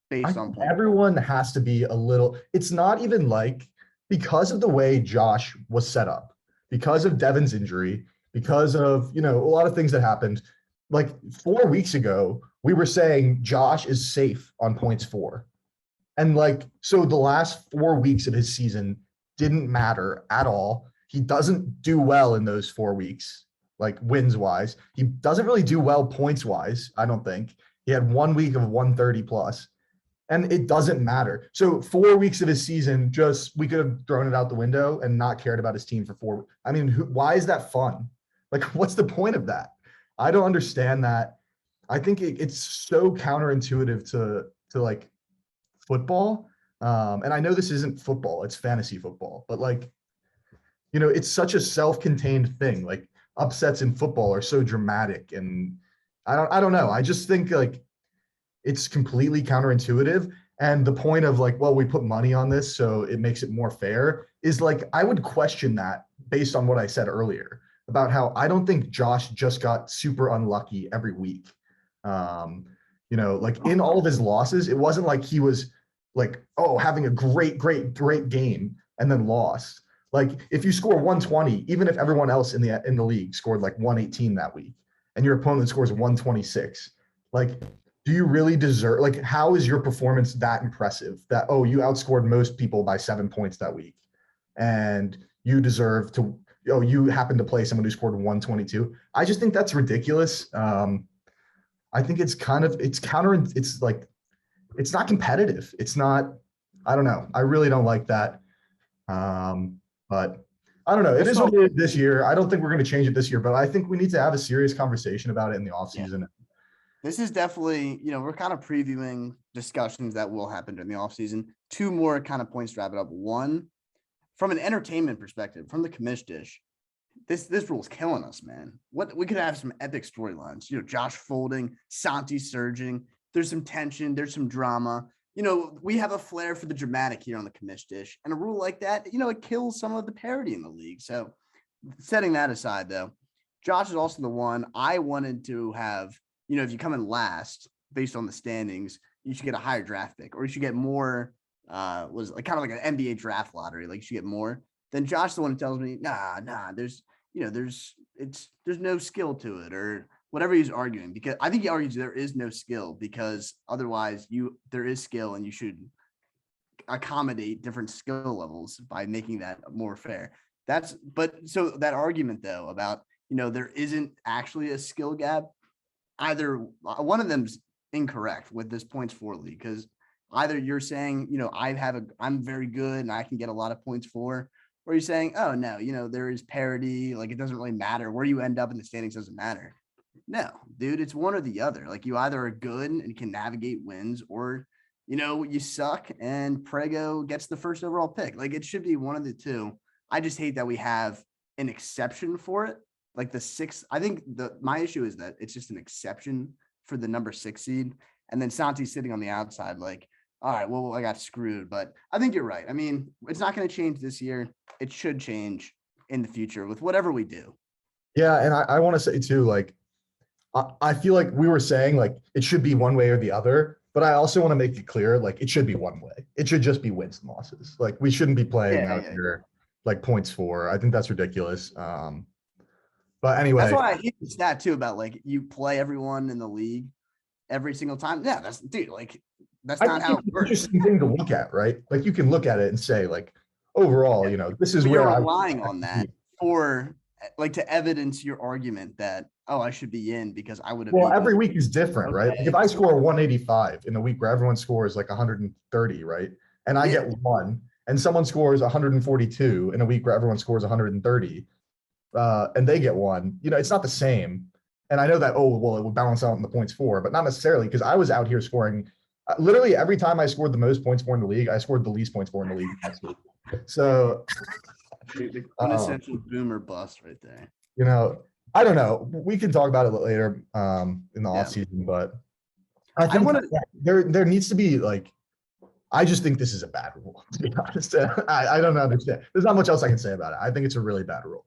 based on points. Everyone has to be a little. It's not even like, because of the way Josh was set up, because of Devin's injury, because of a lot of things that happened. Like 4 weeks ago, we were saying Josh is safe on points for, and like so the last 4 weeks of his season didn't matter at all. He doesn't do well in those 4 weeks. Like wins wise, he doesn't really do well points wise. I don't think he had 1 week of 130 plus, and it doesn't matter. So 4 weeks of his season, we could have thrown it out the window and not cared about his team for 4. I mean, why is that fun? Like, what's the point of that? I don't understand that. I think it's so counterintuitive to like football. And I know this isn't football, it's fantasy football, but like, you know, it's such a self-contained thing. Like upsets in football are so dramatic, and I don't know. I just think like it's completely counterintuitive. And the point of like, well, we put money on this, so it makes it more fair, is like, I would question that based on what I said earlier about how I don't think Josh just got super unlucky every week. You know, like in all of his losses, it wasn't like he was like, oh, having a great game and then lost. Like if you score 120, even if everyone else in the league scored like 118 that week, and your opponent scores 126, like, do you really deserve, like, how is your performance that impressive that, oh, you outscored most people by 7 points that week and you deserve to, oh, you happen to play someone who scored 122? I just think that's ridiculous. I think it's it's like, it's not competitive. It's not, I don't know. I really don't like that. But I don't know. It is what it is this year. I don't think we're going to change it this year, but I think we need to have a serious conversation about it in the offseason. This is definitely, you know, we're kind of previewing discussions that will happen during the offseason. 2 more kind of points to wrap it up. One, from an entertainment perspective, from the commish dish, this rule is killing us, man. What we could have some epic storylines. You know, Josh folding, Santi surging. There's some tension. There's some drama. You know, we have a flair for the dramatic here on the commish dish, and a rule like that, you know, it kills some of the parity in the league. So setting that aside, though, Josh is also the one I wanted to have. You know, if you come in last based on the standings, you should get a higher draft pick, or you should get more, was like kind of like an NBA draft lottery. Like you should get more. Then Josh, the one who tells me, nah, there's no skill to it, or whatever he's arguing, because I think he argues there is no skill because otherwise there is skill and you should accommodate different skill levels by making that more fair. So that argument though about, you know, there isn't actually a skill gap, either one of them's incorrect with this points for league, because either you're saying, you know, I'm very good and I can get a lot of points for, or you're saying, oh no, you know, there is parity, like it doesn't really matter where you end up in the standings, doesn't matter. No, dude, it's one or the other. Like you either are good and can navigate wins, or, you know, you suck and Prego gets the first overall pick. Like it should be one of the two. I just hate that we have an exception for it. Like the 6, I think my issue is that it's just an exception for the number 6 seed. And then Santi's sitting on the outside like, all right, well, I got screwed. But I think you're right. I mean, it's not going to change this year. It should change in the future with whatever we do. Yeah. And I want to say too, like, I feel like we were saying like it should be one way or the other, but I also want to make it clear, like it should be one way. It should just be wins and losses. Like we shouldn't be playing out here like points for. I think that's ridiculous. But anyway, that's why I hate the stat too about like you play everyone in the league every single time. Yeah, that's not how it works. It's an interesting thing to look at, right? Like you can look at it and say like overall, you know, this is where you're relying on that for like to evidence your argument that, oh, I should be in because I would have. Well, every week is different, right? Like if I score 185 in a week where everyone scores like 130, right? And I get 1, and someone scores 142 in a week where everyone scores 130, and they get 1, you know, it's not the same. And I know that, oh, well, it would balance out in the points for, but not necessarily, because I was out here scoring literally every time I scored the most points for in the league, I scored the least points for in the league next week. So the quintessential boomer bust right there. You know, I don't know. We can talk about it later in the off season, but I think there needs to be like, I just think this is a bad rule, to be honest. I don't understand. There's not much else I can say about it. I think it's a really bad rule.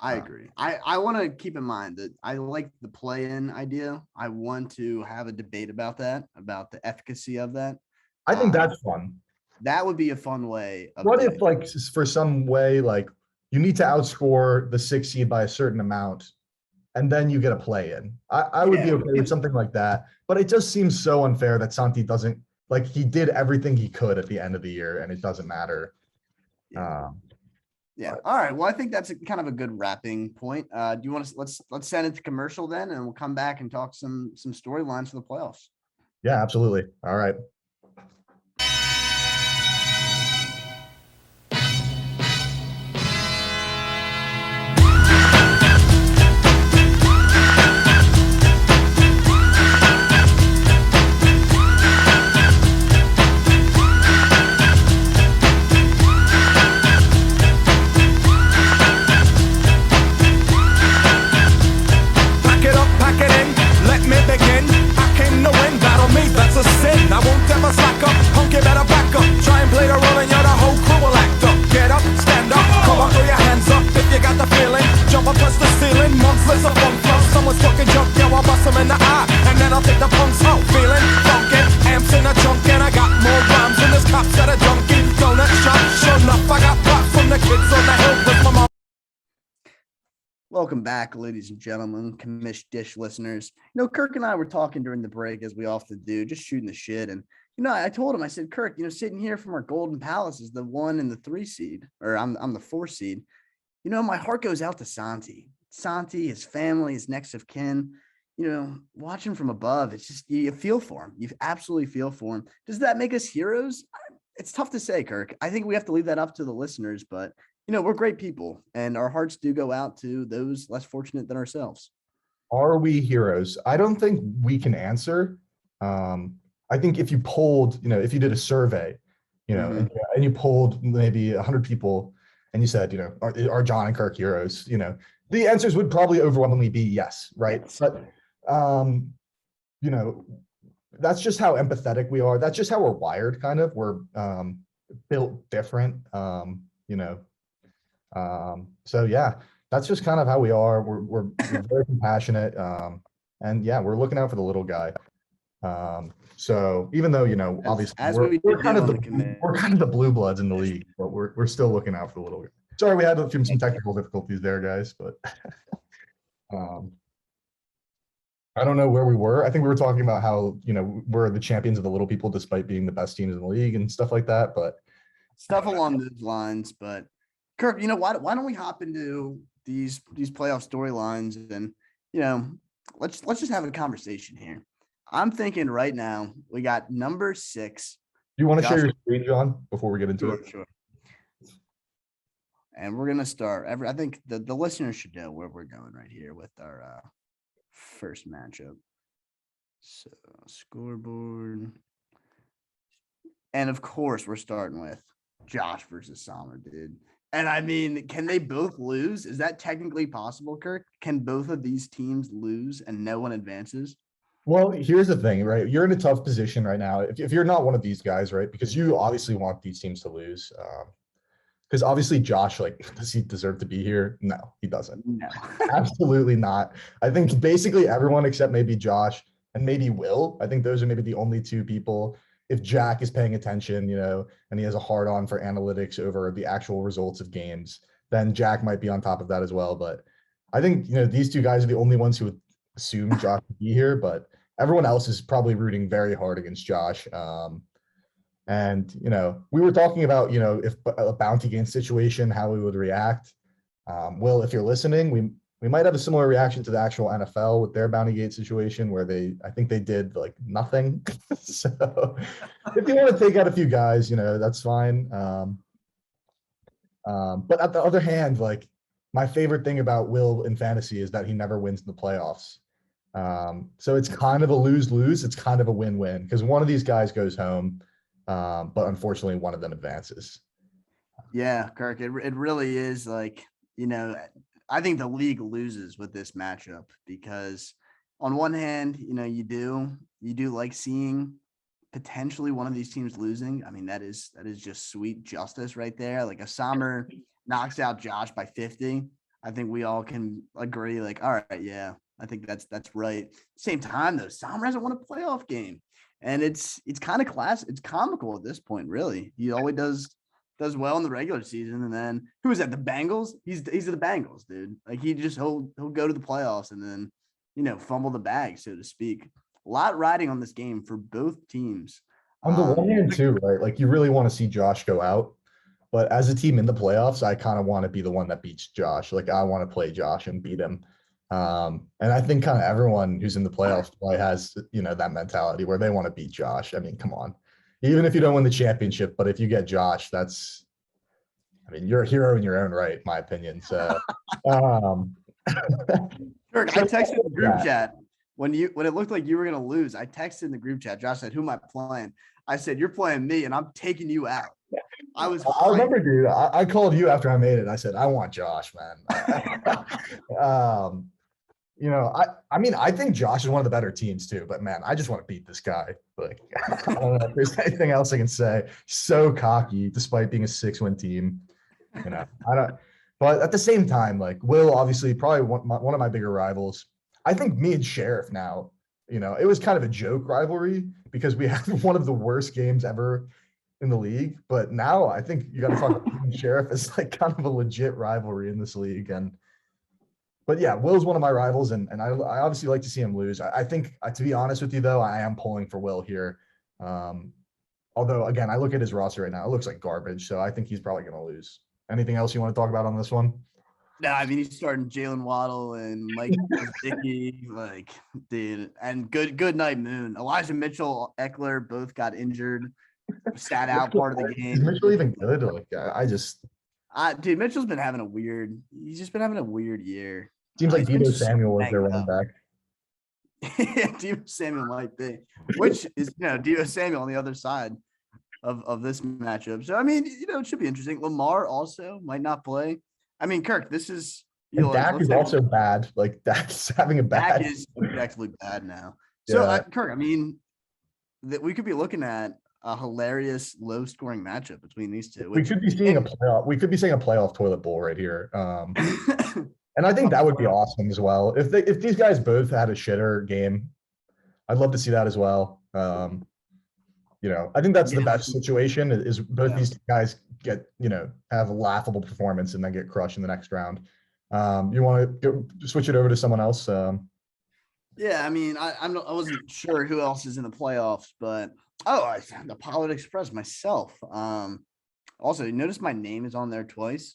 I agree. I want to keep in mind that I like the play-in idea. I want to have a debate about that, about the efficacy of that. I think that's fun. That would be a fun way. What if, like, for some way, like, you need to outscore the 6 seed by a certain amount, and then you get a play-in? I would be okay with something like that. But it just seems so unfair that Santi doesn't, like, he did everything he could at the end of the year, and it doesn't matter. Yeah. All right. Well, I think that's kind of a good wrapping point. Do you want to let's send it to commercial then, and we'll come back and talk some storylines for the playoffs. Yeah, absolutely. All right. Welcome back, ladies and gentlemen, commish dish listeners. Kirk and I were talking during the break, as we often do, just shooting the shit. And, I told him, I said, Kirk, sitting here from our Golden Palace is the 1 and the 3 seed, or I'm the 4 seed. My heart goes out to Santi. Santi, his family, his next of kin. Watching from above, it's just, you feel for him. You absolutely feel for him. Does that make us heroes? It's tough to say, Kirk. I think we have to leave that up to the listeners, but we're great people, and our hearts do go out to those less fortunate than ourselves. Are we heroes? I don't think we can answer. I think if you polled, if you did a survey, and you polled maybe 100 people and you said, are John and Kirk heroes? The answers would probably overwhelmingly be yes, right? Yes. But, that's just how empathetic we are. That's just how we're wired, kind of. We're built different, so yeah, that's just kind of how we are. We're very compassionate, and yeah, we're looking out for the little guy. So even though obviously we're kind of the blue bloods in the league, but we're still looking out for the little guy. Sorry, we had some technical difficulties there, guys, but I don't know where we were. I think we were talking about how we're the champions of the little people despite being the best teams in the league and stuff like that, but stuff along those lines. But Kirk, why don't we hop into these playoff storylines and let's just have a conversation here. I'm thinking right now we got number 6. Do you want to share your screen, John, before we get into it? Sure. And we're gonna start. I think the listeners should know where we're going right here with our first matchup. So scoreboard, and of course we're starting with Josh versus Sommer, dude. And I mean, can they both lose? Is that technically possible, Kirk? Can both of these teams lose and no one advances? Well, here's the thing, right? You're in a tough position right now. If you're not one of these guys, right? Because you obviously want these teams to lose. Because obviously Josh, does he deserve to be here? No, he doesn't. No. Absolutely not. I think basically everyone except maybe Josh and maybe Will. I think those are maybe the only 2 people. If Jack is paying attention, and he has a hard on for analytics over the actual results of games, then Jack might be on top of that as well. But I think, these 2 guys are the only ones who would assume Josh would be here, but everyone else is probably rooting very hard against Josh. And, we were talking about, if a bounty game situation, how we would react. Will, if you're listening, we might have a similar reaction to the actual NFL with their bounty gate situation where I think they did nothing. So if you want to take out a few guys, that's fine. But at the other hand, my favorite thing about Will in fantasy is that he never wins in the playoffs. So it's kind of a lose-lose. It's kind of a win-win because one of these guys goes home. But unfortunately, one of them advances. Yeah, Kirk, it really is I think the league loses with this matchup because on one hand, you do like seeing potentially one of these teams losing. I mean, that is just sweet justice right there. Like if Sommer knocks out Josh by 50, I think we all can agree all right, yeah, I think that's right. Same time though, Sommer hasn't won a playoff game. And it's kind of it's comical at this point, really. He always does well in the regular season, and then who is that? The Bengals? He's the Bengals, dude. He'll go to the playoffs and then fumble the bag, so to speak. A lot riding on this game for both teams. On the one hand, too, right? You really want to see Josh go out, but as a team in the playoffs, I kind of want to be the one that beats Josh. I want to play Josh and beat him. And I think kind of everyone who's in the playoffs probably has, that mentality where they want to beat Josh. I mean, come on, even if you don't win the championship, but if you get Josh, you're a hero in your own right, in my opinion. So, Kirk, I texted the group chat when it looked like you were going to lose. I texted in the group chat. Josh said, "Who am I playing?" I said, "You're playing me and I'm taking you out." I remember, dude, I called you after I made it. I said, "I want Josh, man." I think Josh is one of the better teams too, but man, I just want to beat this guy. I don't know if there's anything else I can say. So cocky, despite being a 6-win team. I don't. But at the same time, Will, obviously, probably one of my bigger rivals. I think me and Sheriff now, it was kind of a joke rivalry because we had one of the worst games ever in the league. But now I think you got to talk about me and Sheriff as kind of a legit rivalry in this league. And but yeah, Will's one of my rivals, and I obviously like to see him lose. I think, to be honest with you, though, I am pulling for Will here. Although, again, I look at his roster right now, it looks like garbage. So I think he's probably going to lose. Anything else you want to talk about on this one? No, I mean he's starting Jalen Waddle and Mike Dickey, like dude, and good night Moon. Elijah Mitchell, Eckler both got injured, sat out part of the Is game. Mitchell even good? Like, I just Dude, Mitchell's been having a weird. He's just been having a weird year. seems like He's been Debo Samuel was their banged running up. back. Debo Samuel might be, which is Debo Samuel on the other side of this matchup. So I mean, it should be interesting. Lamar also might not play. I mean, Kirk, this is And Dak is also bad. Like Dak's having a bad. Dak is objectively bad now. So Yeah. Kirk, I mean, that we could be looking at a hilarious low-scoring matchup between these two. We could be seeing a playoff. We could be seeing a playoff toilet bowl right here. And I think that would be awesome as well. If these guys both had a shitter game, I'd love to see that as well. I think that's the best situation is both these guys get, have a laughable performance and then get crushed in the next round. You want to switch it over to someone else? Yeah, I mean, I wasn't sure who else is in the playoffs, but I found the Pollard Express myself. Also, you notice my name is on there twice.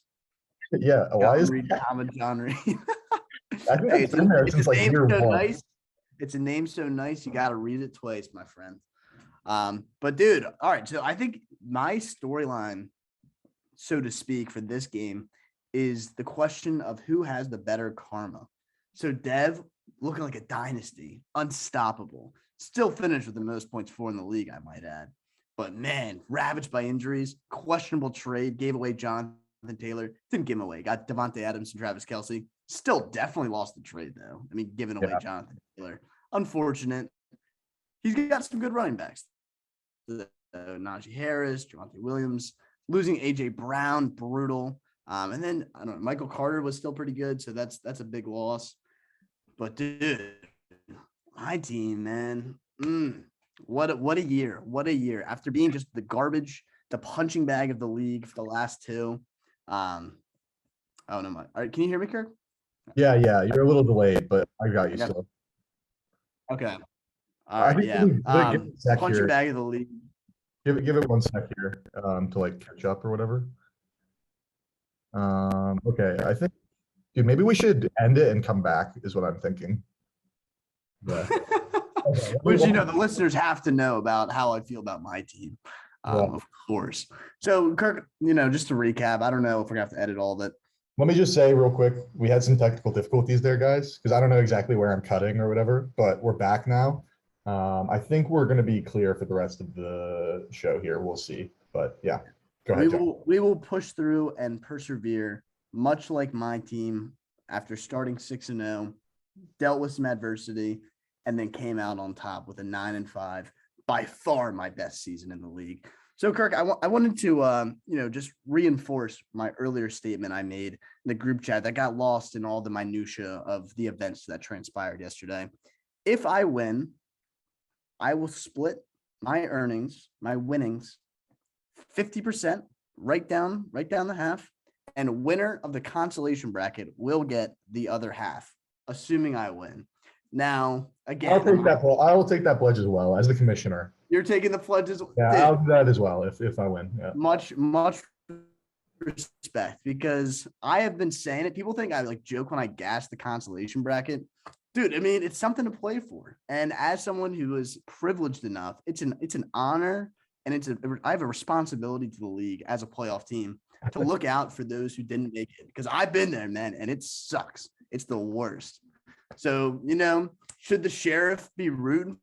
Yeah, why is John Reed? I think it's been there since like year one. Nice. It's a name so nice, you got to read it twice, my friend. But dude, all right. So I think my storyline, so to speak, for this game is the question of who has the better karma. So Dev looking like a dynasty, unstoppable, still finished with the most points for in the league, I might add. But man, ravaged by injuries, questionable trade, gave away Jonathan Taylor, didn't give him away, got Devontae Adams and Travis Kelce. Still definitely lost the trade though. I mean, giving away Jonathan Taylor, unfortunate. He's got some good running backs. Najee Harris, Javonte Williams, losing AJ Brown, brutal. And then I don't know, Michael Carter was still pretty good, so that's a big loss. But dude, my team, man, what a year! What a year! After being just the garbage, the punching bag of the league for the last two. Oh no, all right, can you hear me, Kirk? Yeah, you're a little delayed, but I got you still. Okay. I think Yeah. give it a sec Punching here. bag of the league. Give it 1 sec here to like catch up or whatever. Okay, I think, dude, maybe we should end it and come back is what I'm thinking. Yeah. Okay, Which the listeners have to know about how I feel about my team, of course. So Kirk, just to recap, I don't know if we're gonna have to edit all of it. Let me just say real quick, we had some technical difficulties there, guys, because I don't know exactly where I'm cutting or whatever, but we're back now. I think we're going to be clear for the rest of the show here. We'll see. But yeah, go ahead, John. We will push through and persevere, much like my team after starting 6-0, dealt with some adversity, and then came out on top with a 9-5, by far my best season in the league. So, Kirk, I wanted to, just reinforce my earlier statement I made in the group chat that got lost in all the minutia of the events that transpired yesterday. If I win, I will split my earnings, my winnings, 50%, right down the half, and winner of the consolation bracket will get the other half, assuming I win. Now, again, I will take that pledge as well as the commissioner. You're taking the pledges. Yeah, Dude, I'll do that as well if I win. Yeah. Much respect, because I have been saying it. People think I like joke when I gas the consolation bracket. Dude, I mean, it's something to play for. And as someone who is privileged enough, it's an honor, and I have a responsibility to the league as a playoff team to look out for those who didn't make it, because I've been there, man, and it sucks. It's the worst. So, should the sheriff be rooting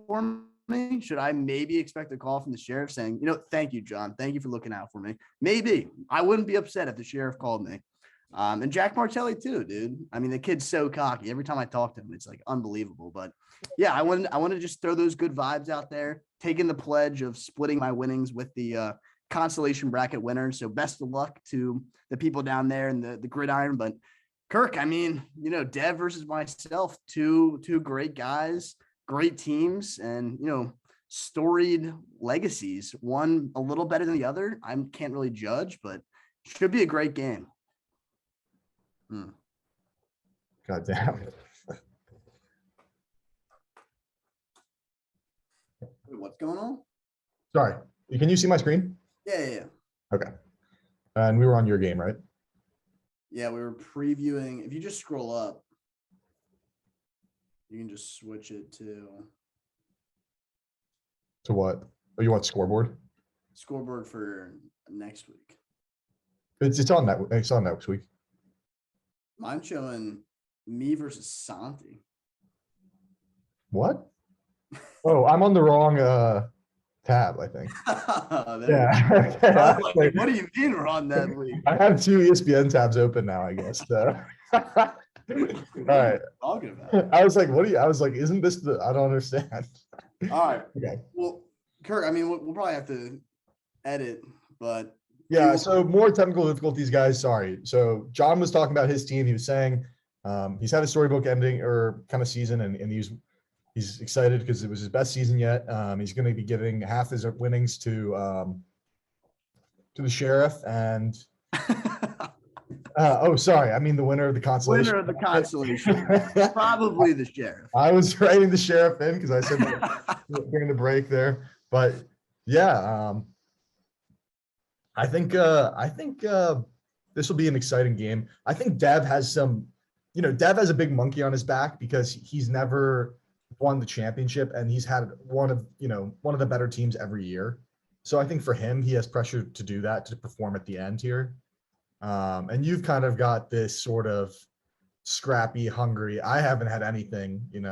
for me? Should I maybe expect a call from the sheriff saying, thank you, John. Thank you for looking out for me. Maybe. I wouldn't be upset if the sheriff called me. And Jack Martelli too, dude. I mean, the kid's so cocky. Every time I talk to him, it's like unbelievable. But yeah, I want to just throw those good vibes out there, taking the pledge of splitting my winnings with the consolation bracket winners. So best of luck to the people down there in the gridiron. But Kirk, I mean, Dev versus myself, two great guys, great teams, and storied legacies. One a little better than the other. I can't really judge, but should be a great game. God damn. Wait, what's going on? Sorry. Can you see my screen? Yeah. Okay. And we were on your game, right? Yeah, we were previewing. If you just scroll up, you can just switch it to To what? Oh, you want scoreboard? scoreboard for next week. It's on that. It's on next week. Mine's showing me versus Santi. What? Oh, I'm on the wrong tab, I think. There Yeah. we Okay, go. I I was was like, like- what do you mean we're on that league? I have 2 ESPN tabs open now, I guess. So. All right. Talking about. I was like, what do you? I was like, isn't this the? I don't understand. All right. Okay. Well, Kirk, I mean, we'll probably have to edit, but Yeah. So more technical difficulties, guys. Sorry. So John was talking about his team. He was saying he's had a storybook ending or kind of season, and he's excited because it was his best season yet. He's going to be giving half his winnings to the sheriff and. Oh, sorry. I mean the winner of the consolation. winner of the consolation, probably the sheriff. I was writing the sheriff in because I said that during the break there, but yeah, I think this will be an exciting game. I think Dev has Dev has a big monkey on his back because he's never won the championship and he's had one of the better teams every year. So I think for him, he has pressure to do that, to perform at the end here. And you've kind of got this sort of scrappy, hungry. I haven't had anything, and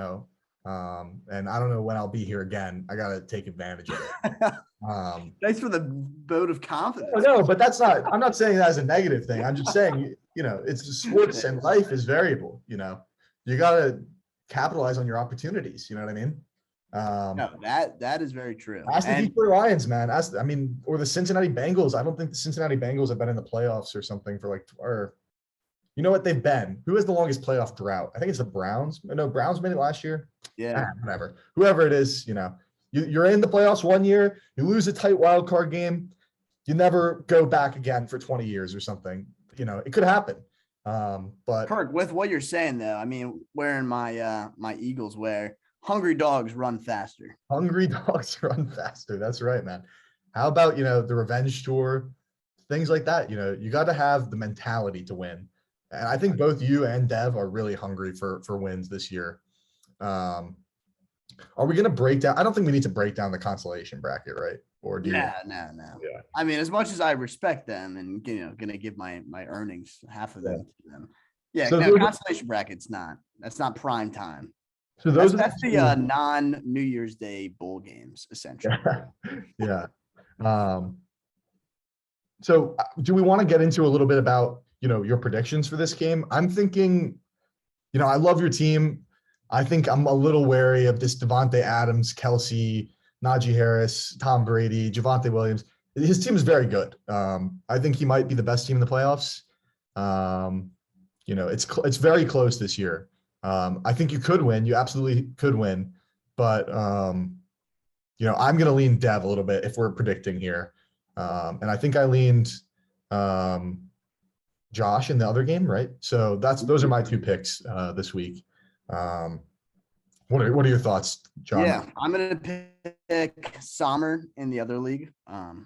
I don't know when I'll be here again. I got to take advantage of it. Thanks for the vote of confidence. No, but I'm not saying that as a negative thing. I'm just saying, it's sports and life is variable. You got to capitalize on your opportunities. You know what I mean? No, that is very true. Ask the And Detroit Lions, man. Or the Cincinnati Bengals. I don't think the Cincinnati Bengals have been in the playoffs or something or you know what they've been? Who has the longest playoff drought? I think it's the Browns. No, Browns made it last year. yeah, Whatever. Whoever it is, you're in the playoffs one year, you lose a tight wild card game, you never go back again for 20 years or something. It could happen. But Kirk, with what you're saying though, I mean, wearing my my Eagles wear, hungry dogs run faster. hungry dogs run faster. That's right, man. How about, the revenge tour, things like that? You got to have the mentality to win. And I think both you and Dev are really hungry for wins this year. Are we going to break down? I don't think we need to break down the consolation bracket, right? Or do you? No. Yeah. I mean, as much as I respect them and gonna give my earnings, half of them to them. Yeah, So no, those- consolation bracket's that's not prime time. So those That's are the non-New Year's Day bowl games, essentially. Yeah. So do we want to get into a little bit about, your predictions for this game? I'm thinking, I love your team. I think I'm a little wary of this Devontae Adams, Kelsey, Najee Harris, Tom Brady, Javonte Williams. His team is very good. I think he might be the best team in the playoffs. It's very close this year. I think you could win. You absolutely could win. But, I'm going to lean Dev a little bit if we're predicting here. And I think I leaned Josh in the other game, right? So those are my 2 picks this week. What are your thoughts, John? Yeah, I'm gonna pick Sommer in the other league,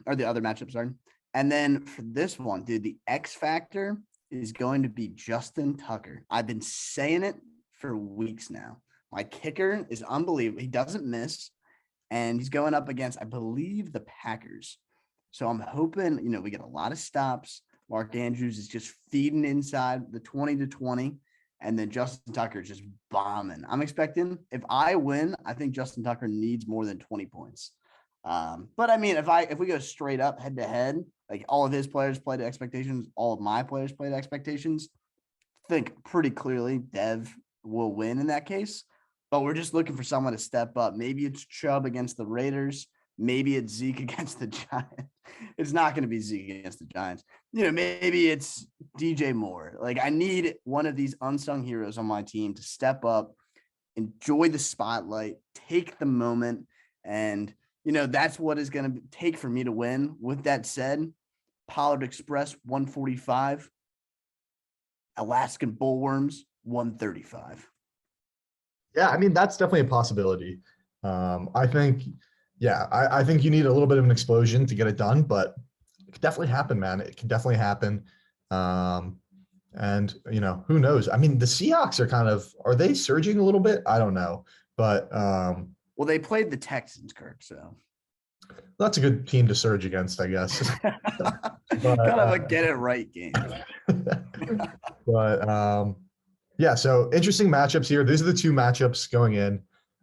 or the other matchup, sorry. And then for this one, dude, the X factor is going to be Justin Tucker. I've been saying it for weeks now. My kicker is unbelievable. He doesn't miss, and he's going up against, I believe, the Packers. So I'm hoping, we get a lot of stops. Mark Andrews is just feeding inside the 20-20, and then Justin Tucker is just bombing. I'm expecting, if I win, I think Justin Tucker needs more than 20 points. But I mean, if we go straight up head to head, like all of his players played to expectations, all of my players played to expectations, I think pretty clearly Dev will win in that case. But we're just looking for someone to step up. Maybe it's Chubb against the Raiders. Maybe it's Zeke against the Giants. It's not going to be Zeke against the Giants. Maybe it's DJ Moore. Like, I need one of these unsung heroes on my team to step up, enjoy the spotlight, take the moment. And, that's what is going to take for me to win. With that said, Pollard Express 145, Alaskan Bullworms 135. Yeah, I mean that's definitely a possibility. I think, yeah, I think you need a little bit of an explosion to get it done, but it could definitely happen, man. It can definitely happen. And who knows? I mean, the Seahawks are they surging a little bit? I don't know, but Well, they played the Texans, Kirk, so that's a good team to surge against, I guess. kind of a get it right game. But yeah, so interesting matchups here. These are the two matchups going in.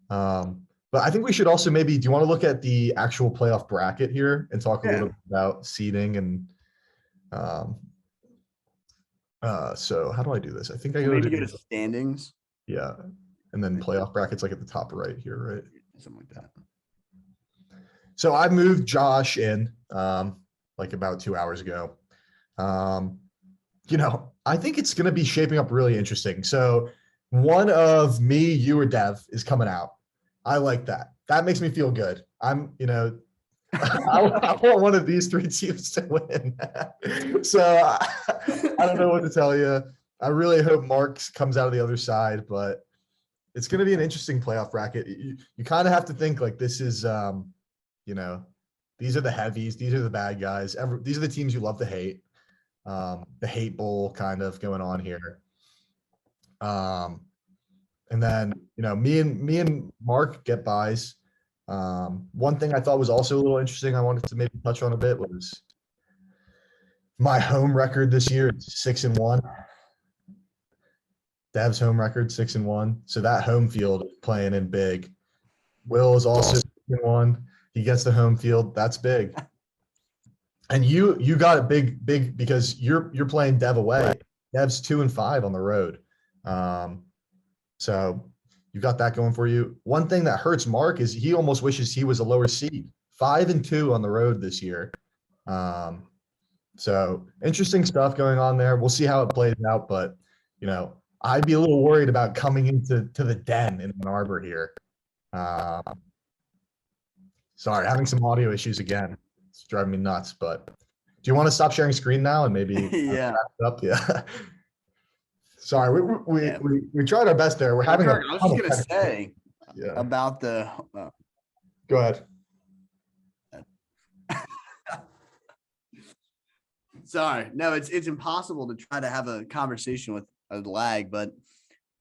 But I think we should also maybe, do you want to look at the actual playoff bracket here and talk a little bit about seeding and so how do I do this? I think I Maybe go to standings. Yeah. And then playoff brackets like at the top right here, right? Something like that. So I moved Josh in like about 2 hours ago. I think it's going to be shaping up really interesting. So one of me, you, or Dev is coming out. I like that. That makes me feel good. I want one of these three teams to win. So I don't know what to tell you. I really hope Marks comes out of the other side, but it's going to be an interesting playoff bracket. You kind of have to think like this is, these are the heavies. These are the bad guys. These are the teams you love to hate. The hate bowl kind of going on here. And then, me and Mark get buys. One thing I thought was also a little interesting I wanted to maybe touch on a bit was my home record this year. It's 6-1. Dev's home record 6-1. So that home field is playing in big. Will is also 6-1. He gets the home field. That's big. And you got it big because you're playing Dev away. Dev's 2-5 on the road. So you've got that going for you. One thing that hurts Mark is he almost wishes he was a lower seed. 5-2 on the road this year. So interesting stuff going on there. We'll see how it plays out, but I'd be a little worried about coming into the den in Ann Arbor here. Sorry, having some audio issues again. It's driving me nuts, but do you want to stop sharing screen now and maybe Yeah. wrap it up? Yeah. Sorry, we tried our best there. We're having. I was just gonna say about the. Go ahead. Sorry, no, it's impossible to try to have a conversation with a lag, but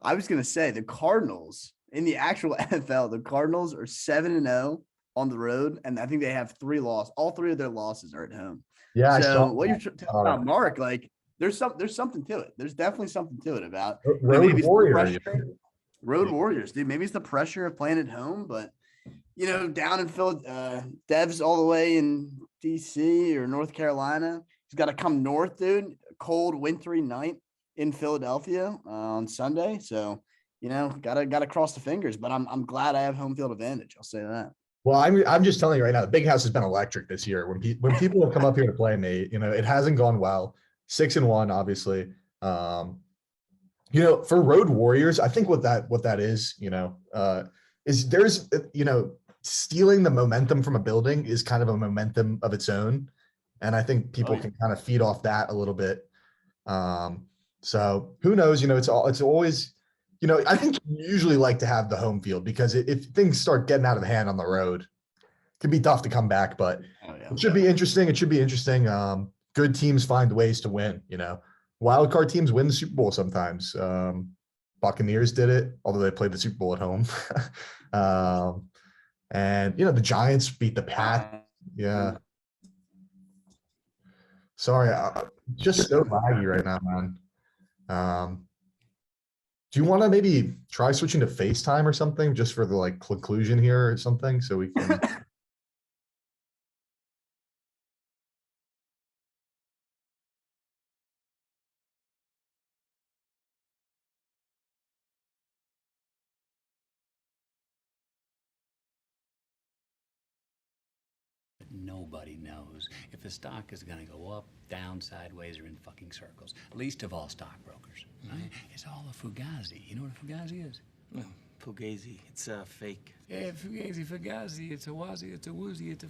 I was gonna say the Cardinals in the actual NFL, the Cardinals are 7-0 on the road, and I think they have 3 losses. All 3 of their losses are at home. Yeah. So what you're talking about, Mark, like there's something to it. There's definitely something to it about Road Warriors. Road Warriors, dude. Maybe it's the pressure of playing at home, but down in Philadelphia, Dev's all the way in DC or North Carolina. He's got to come north, dude. Cold, wintry night in Philadelphia on Sunday. So, gotta cross the fingers. But I'm glad I have home field advantage. I'll say that. Well, I'm just telling you right now, the Big House has been electric this year. When people have come up here to play me, it hasn't gone well. 6-1, obviously. For Road Warriors, I think what that is, is there's stealing the momentum from a building is kind of a momentum of its own, and I think people can kind of feed off that a little bit. So who knows? It's always. I think you usually like to have the home field because if things start getting out of hand on the road, it can be tough to come back, but it should be interesting. It should be interesting. Good teams find ways to win, wild card teams win the Super Bowl sometimes. Buccaneers did it, although they played the Super Bowl at home. And the Giants beat the Pats. Yeah. Sorry. Just so laggy right now, man. Do you want to maybe try switching to FaceTime or something just for the conclusion here or something so we can Nobody knows if the stock is going to go up, down, sideways, or in fucking circles. Least of all stockbrokers. Right? It's all a fugazi. You know what a fugazi is? No, fugazi. It's a fake. Yeah, fugazi. It's a wazi. It's a woozy. It's a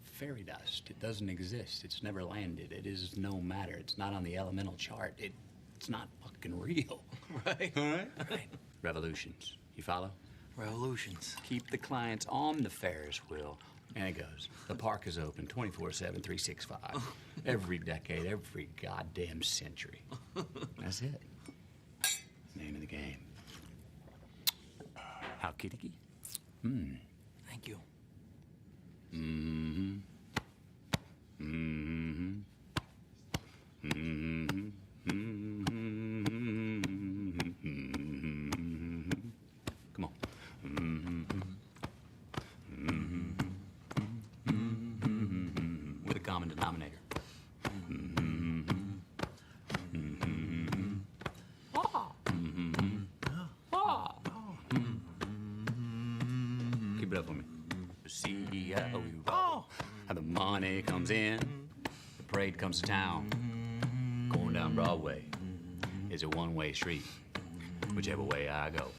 fairy dust. It doesn't exist. It's never landed. It is no matter. It's not on the elemental chart. It's not fucking real. Right. All right? Revolutions. You follow? Revolutions. Keep the clients on the Ferris wheel. And it goes. The park is open 24/7, 365. Every decade, every goddamn century. That's it. Name of the game. How kitty? Thank you. Mm-hmm. Mm-hmm. Mm-hmm. Mm-hmm. Come on. Mm-hmm. Mm-hmm. Mm-hmm. With a common denominator. Mm-hmm. Mm-hmm. Ah. Mm-hmm. Ah. Keep it up for me. See how we roll. How the money comes in, the parade comes to town. Going down Broadway is a one-way street, whichever way I go.